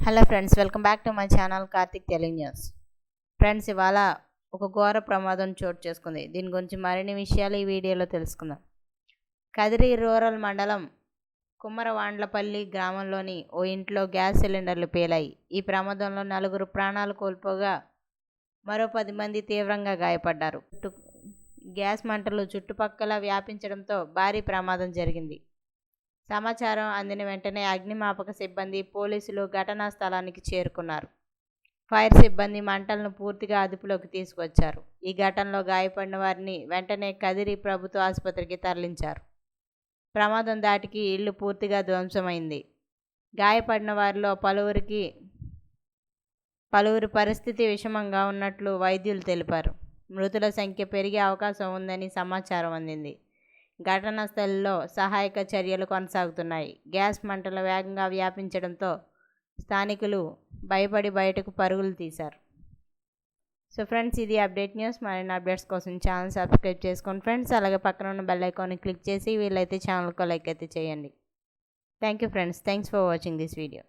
Hello friends, welcome back to my channel Karthik Telugu news. Friends, ఇవాళ ఒక ఘోర ప్రమాదం చోటు చేసుకుంది. దీని గురించి మరిన్ని విషయాలు ఈ వీడియోలో తెలుసుకుందాం. కదిరి రూరల్ మండలం కుమ్మరవాండ్లపల్లి గ్రామంలోని ఓ ఇంట్లో గ్యాస్ సిలిండర్లు పేలాయి. ఈ ప్రమాదంలో 4 ప్రాణాలు కోల్పోగా మరో 10 మంది తీవ్రంగా గాయపడ్డారు. గ్యాస్ మంటలు చుట్టుపక్కల వ్యాపించడంతో భారీ ప్రమాదం జరిగింది. సమాచారం అందిన వెంటనే అగ్నిమాపక సిబ్బంది, పోలీసులు ఘటనా స్థలానికి చేరుకున్నారు. ఫైర్ సిబ్బంది మంటలను పూర్తిగా అదుపులోకి తీసుకొచ్చారు. ఈ ఘటనలో గాయపడిన వారిని వెంటనే కదిరి ప్రభుత్వ ఆసుపత్రికి తరలించారు. ప్రమాదం దాటికి ఇల్లు పూర్తిగా ధ్వంసమైంది. గాయపడిన వారిలో పలువురి పరిస్థితి విషమంగా ఉన్నట్లు వైద్యులు తెలిపారు. మృతుల సంఖ్య పెరిగే అవకాశం ఉందని సమాచారం అందింది. ఘటనా స్థలంలో సహాయక చర్యలు కొనసాగుతున్నాయి. గ్యాస్ మంటలు వేగంగా వ్యాపించడంతో స్థానికులు భయపడి బయటకు పరుగులు తీశారు. సో ఫ్రెండ్స్, ఇది అప్డేట్ న్యూస్. మరిన్ని అప్డేట్స్ కోసం ఛానల్ సబ్స్క్రైబ్ చేసుకోండి ఫ్రెండ్స్. అలాగే పక్కన ఉన్న బెల్ ఐకాన్ని క్లిక్ చేసి వీలైతే ఛానల్కి లైక్ అయితే చేయండి. Thank you friends. Thanks for watching this video.